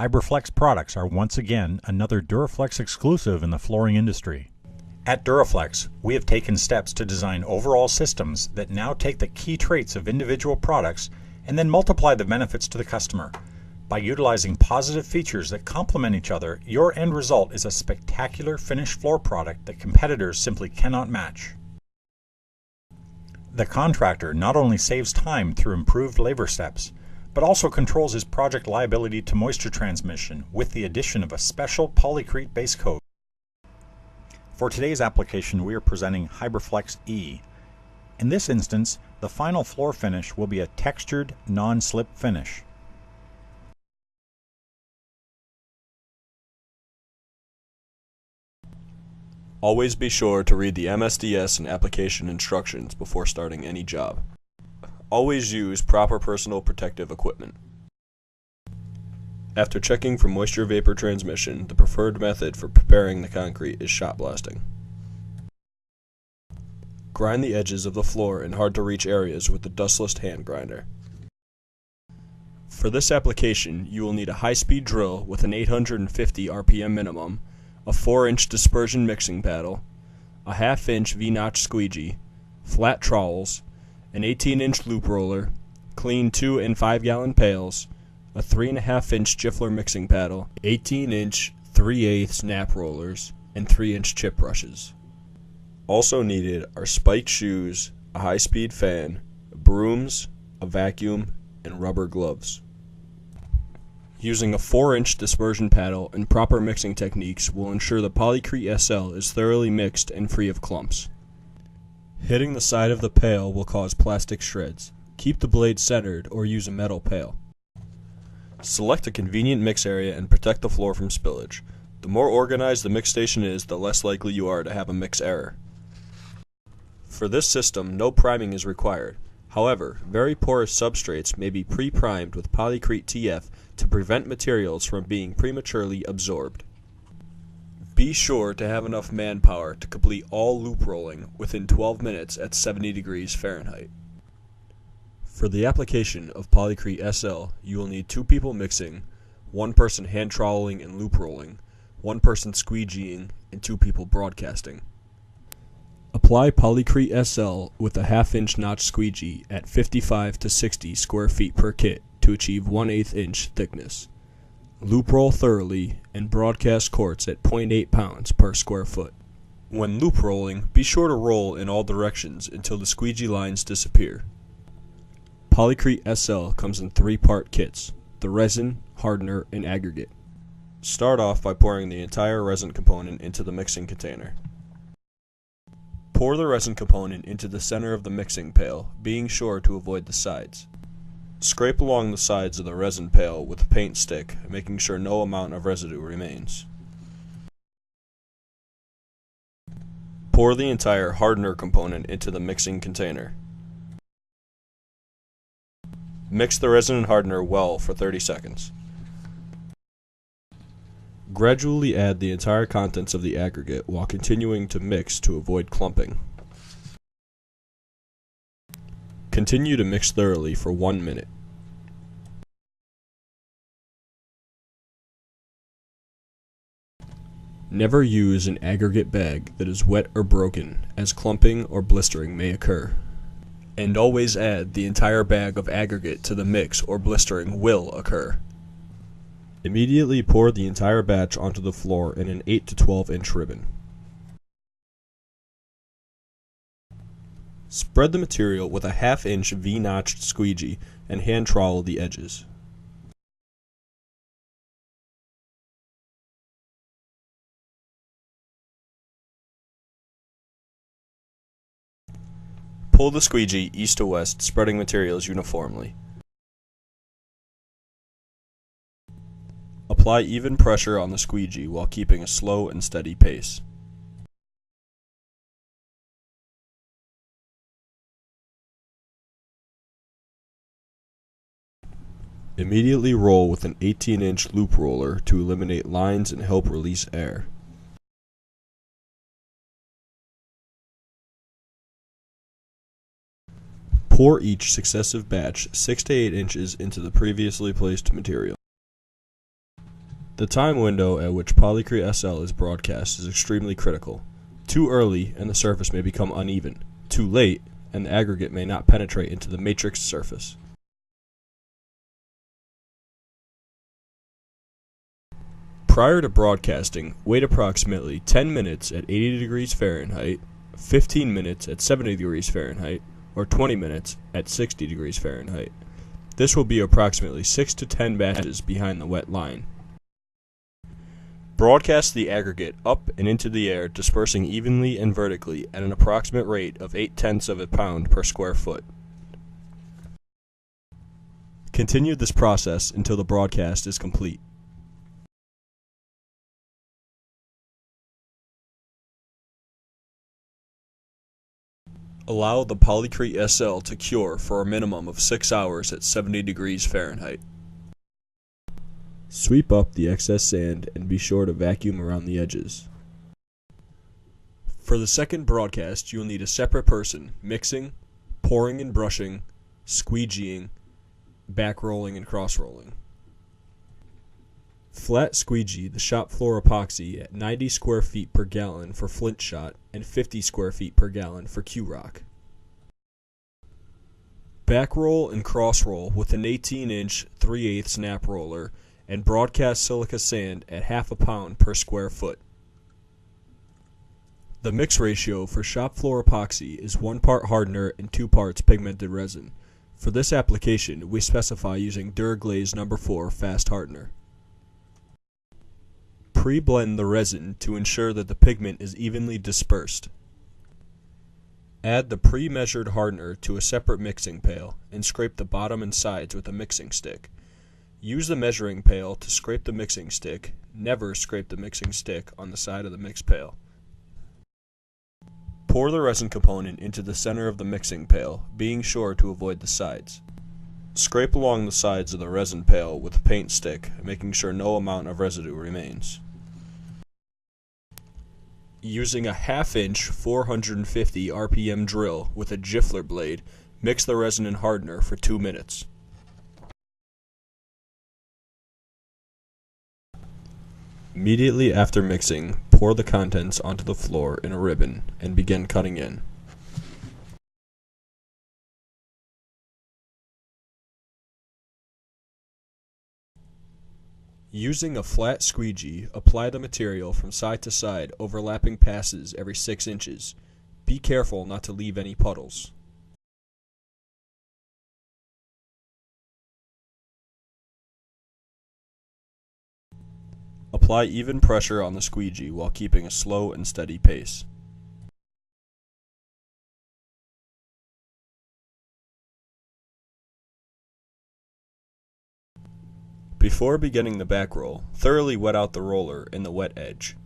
Hybri Flex products are once again another Dur-A-Flex exclusive in the flooring industry. At Dur-A-Flex, we have taken steps to design overall systems that now take the key traits of individual products and then multiply the benefits to the customer. By utilizing positive features that complement each other, your end result is a spectacular finished floor product that competitors simply cannot match. The contractor not only saves time through improved labor steps, but also controls his project liability to moisture transmission with the addition of a special polycrete base coat. For today's application, we are presenting Hybri Flex E. In this instance, the final floor finish will be a textured, non-slip finish. Always be sure to read the MSDS and application instructions before starting any job. Always use proper personal protective equipment. After checking for moisture vapor transmission, the preferred method for preparing the concrete is shot blasting. Grind the edges of the floor in hard-to-reach areas with the dustless hand grinder. For this application, you will need a high-speed drill with an 850 RPM minimum, a 4-inch dispersion mixing paddle, a half-inch V-notch squeegee, flat trowels, an 18-inch loop roller, clean 2 and 5 gallon pails, a 3.5-inch Jiffler mixing paddle, 18-inch 3/8 nap rollers, and 3-inch chip brushes. Also needed are spiked shoes, a high-speed fan, brooms, a vacuum, and rubber gloves. Using a 4-inch dispersion paddle and proper mixing techniques will ensure the Polycrete SL is thoroughly mixed and free of clumps. Hitting the side of the pail will cause plastic shreds. Keep the blade centered or use a metal pail. Select a convenient mix area and protect the floor from spillage. The more organized the mix station is, the less likely you are to have a mix error. For this system, no priming is required. However, very porous substrates may be pre-primed with Polycrete TF to prevent materials from being prematurely absorbed. Be sure to have enough manpower to complete all loop rolling within 12 minutes at 70 degrees Fahrenheit. For the application of Polycrete SL, you will need 2 people mixing, 1 person hand troweling and loop rolling, 1 person squeegeeing, and 2 people broadcasting. Apply Polycrete SL with a half-inch notch squeegee at 55 to 60 square feet per kit to achieve 1/8 inch thickness. Loop roll thoroughly and broadcast quartz at 0.8 pounds per square foot. When loop rolling, be sure to roll in all directions until the squeegee lines disappear. Polycrete SL comes in 3-part kits: the resin, hardener, and aggregate. Start off by pouring the entire resin component into the mixing container. Pour the resin component into the center of the mixing pail, being sure to avoid the sides. Scrape along the sides of the resin pail with a paint stick, making sure no amount of residue remains. Pour the entire hardener component into the mixing container. Mix the resin and hardener well for 30 seconds. Gradually add the entire contents of the aggregate while continuing to mix to avoid clumping. Continue to mix thoroughly for 1 minute. Never use an aggregate bag that is wet or broken, as clumping or blistering may occur. And always add the entire bag of aggregate to the mix or blistering will occur. Immediately pour the entire batch onto the floor in an 8 to 12 inch ribbon. Spread the material with a half-inch V-notched squeegee and hand trowel the edges. Pull the squeegee east to west, spreading materials uniformly. Apply even pressure on the squeegee while keeping a slow and steady pace. Immediately roll with an 18-inch loop roller to eliminate lines and help release air. Pour each successive batch 6 to 8 inches into the previously placed material. The time window at which Polycrete SL is broadcast is extremely critical. Too early and the surface may become uneven. Too late and the aggregate may not penetrate into the matrix surface. Prior to broadcasting, wait approximately 10 minutes at 80 degrees Fahrenheit, 15 minutes at 70 degrees Fahrenheit, or 20 minutes at 60 degrees Fahrenheit. This will be approximately 6 to 10 batches behind the wet line. Broadcast the aggregate up and into the air, dispersing evenly and vertically at an approximate rate of 0.8 of a pound per square foot. Continue this process until the broadcast is complete. Allow the Polycrete SL to cure for a minimum of 6 hours at 70 degrees Fahrenheit. Sweep up the excess sand and be sure to vacuum around the edges. For the second broadcast, you'll need a separate person mixing, pouring and brushing, squeegeeing, back rolling and cross rolling. Flat squeegee the shop floor epoxy at 90 square feet per gallon for flint shot and 50 square feet per gallon for Q-Rock. Back roll and cross roll with an 18-inch 3/8 snap roller and broadcast silica sand at half a pound per square foot. The mix ratio for shop floor epoxy is 1 part hardener and 2 parts pigmented resin. For this application, we specify using Dur-A-Glaze No. 4 fast hardener. Pre-blend the resin to ensure that the pigment is evenly dispersed. Add the pre-measured hardener to a separate mixing pail and scrape the bottom and sides with a mixing stick. Use the measuring pail to scrape the mixing stick. Never scrape the mixing stick on the side of the mix pail. Pour the resin component into the center of the mixing pail, being sure to avoid the sides. Scrape along the sides of the resin pail with a paint stick, making sure no amount of residue remains. Using a 1/2 inch 450 RPM drill with a Jiffler blade, mix the resin and hardener for 2 minutes. Immediately after mixing, pour the contents onto the floor in a ribbon and begin cutting in. Using a flat squeegee, apply the material from side to side, overlapping passes every 6 inches. Be careful not to leave any puddles. Apply even pressure on the squeegee while keeping a slow and steady pace. Before beginning the back roll, thoroughly wet out the roller in the wet edge.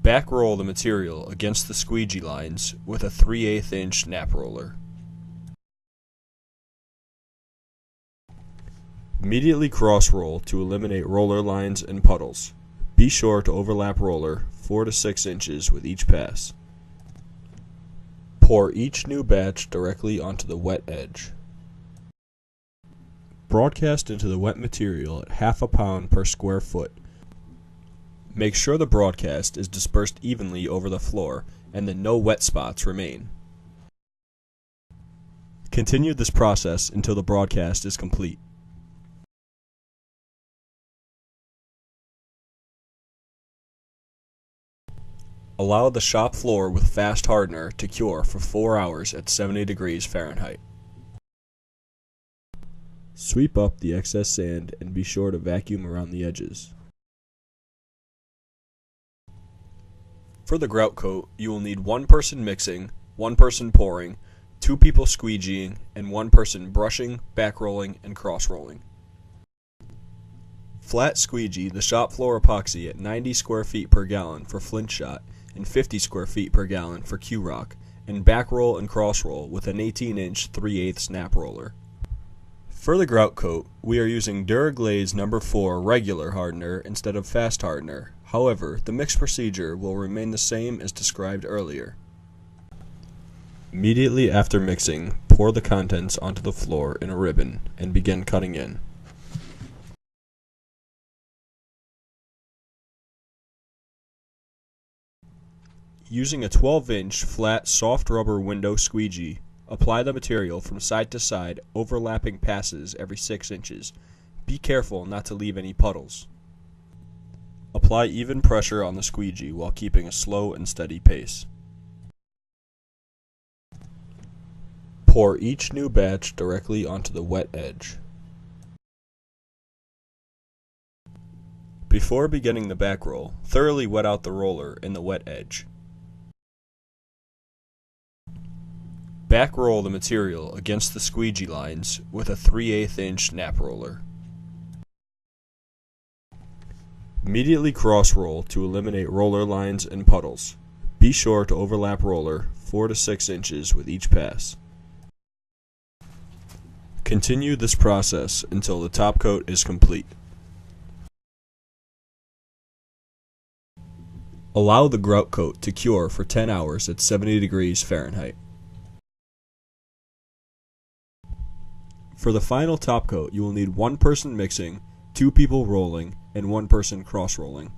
Back roll the material against the squeegee lines with a 3/8 inch nap roller. Immediately cross roll to eliminate roller lines and puddles. Be sure to overlap roller 4 to 6 inches with each pass. Pour each new batch directly onto the wet edge. Broadcast into the wet material at 1/2 pound per square foot. Make sure the broadcast is dispersed evenly over the floor and that no wet spots remain. Continue this process until the broadcast is complete. Allow the shop floor with fast hardener to cure for 4 hours at 70 degrees Fahrenheit. Sweep up the excess sand and be sure to vacuum around the edges. For the grout coat, you will need 1 person mixing, 1 person pouring, 2 people squeegeeing, and 1 person brushing, back rolling, and cross rolling. Flat squeegee the shop floor epoxy at 90 square feet per gallon for flint shot and 50 square feet per gallon for Q-Rock, and back roll and cross roll with an 18-inch 3/8 snap roller. For the grout coat, we are using Dur-A-Glaze No. 4 regular hardener instead of fast hardener. However, the mix procedure will remain the same as described earlier. Immediately after mixing, pour the contents onto the floor in a ribbon and begin cutting in. Using a 12-inch flat soft rubber window squeegee, apply the material from side to side, overlapping passes every 6 inches. Be careful not to leave any puddles. Apply even pressure on the squeegee while keeping a slow and steady pace. Pour each new batch directly onto the wet edge. Before beginning the back roll, thoroughly wet out the roller in the wet edge. Back roll the material against the squeegee lines with a 3/8 inch nap roller. Immediately cross roll to eliminate roller lines and puddles. Be sure to overlap roller 4 to 6 inches with each pass. Continue this process until the top coat is complete. Allow the grout coat to cure for 10 hours at 70 degrees Fahrenheit. For the final top coat, you will need 1 person mixing, 2 people rolling, and 1 person cross-rolling.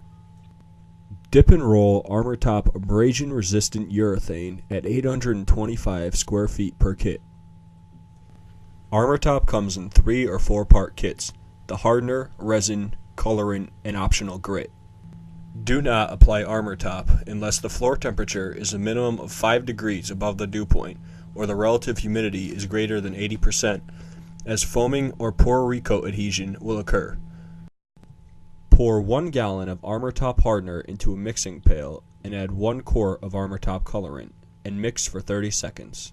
Dip and roll Armor Top abrasion-resistant urethane at 825 square feet per kit. Armor Top comes in 3 or 4 part kits: the hardener, resin, colorant, and optional grit. Do not apply Armor Top unless the floor temperature is a minimum of 5 degrees above the dew point or the relative humidity is greater than 80%, as foaming or poor recoat adhesion will occur. Pour 1 gallon of Armor Top hardener into a mixing pail and add 1 quart of Armor Top colorant and mix for 30 seconds.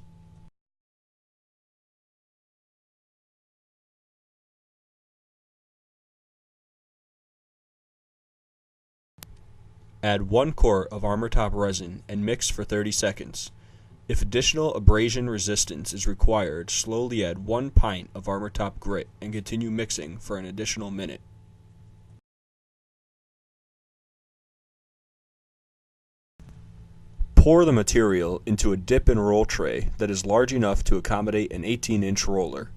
Add 1 quart of Armor Top resin and mix for 30 seconds. If additional abrasion resistance is required, slowly add 1 pint of Armor Top grit and continue mixing for an additional minute. Pour the material into a dip and roll tray that is large enough to accommodate an 18-inch roller.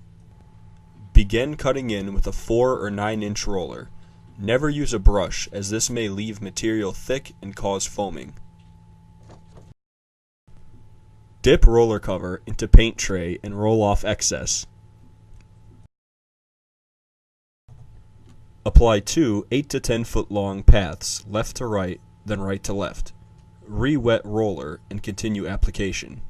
Begin cutting in with a 4 or 9-inch roller. Never use a brush, as this may leave material thick and cause foaming. Dip roller cover into paint tray and roll off excess. Apply 2 8 to 10 foot long paths, left to right, then right to left. Re-wet roller and continue application.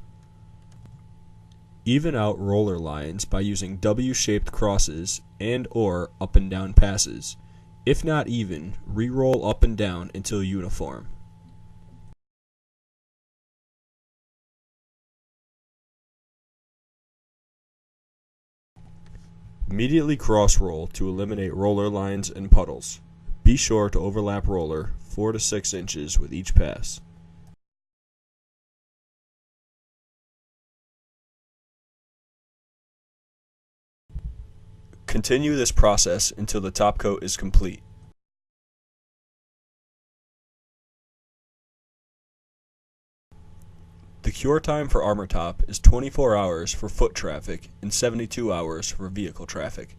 Even out roller lines by using W-shaped crosses and/or up and down passes. If not even, re-roll up and down until uniform. Immediately cross-roll to eliminate roller lines and puddles. Be sure to overlap roller 4 to 6 inches with each pass. Continue this process until the top coat is complete. The cure time for Armor Top is 24 hours for foot traffic and 72 hours for vehicle traffic.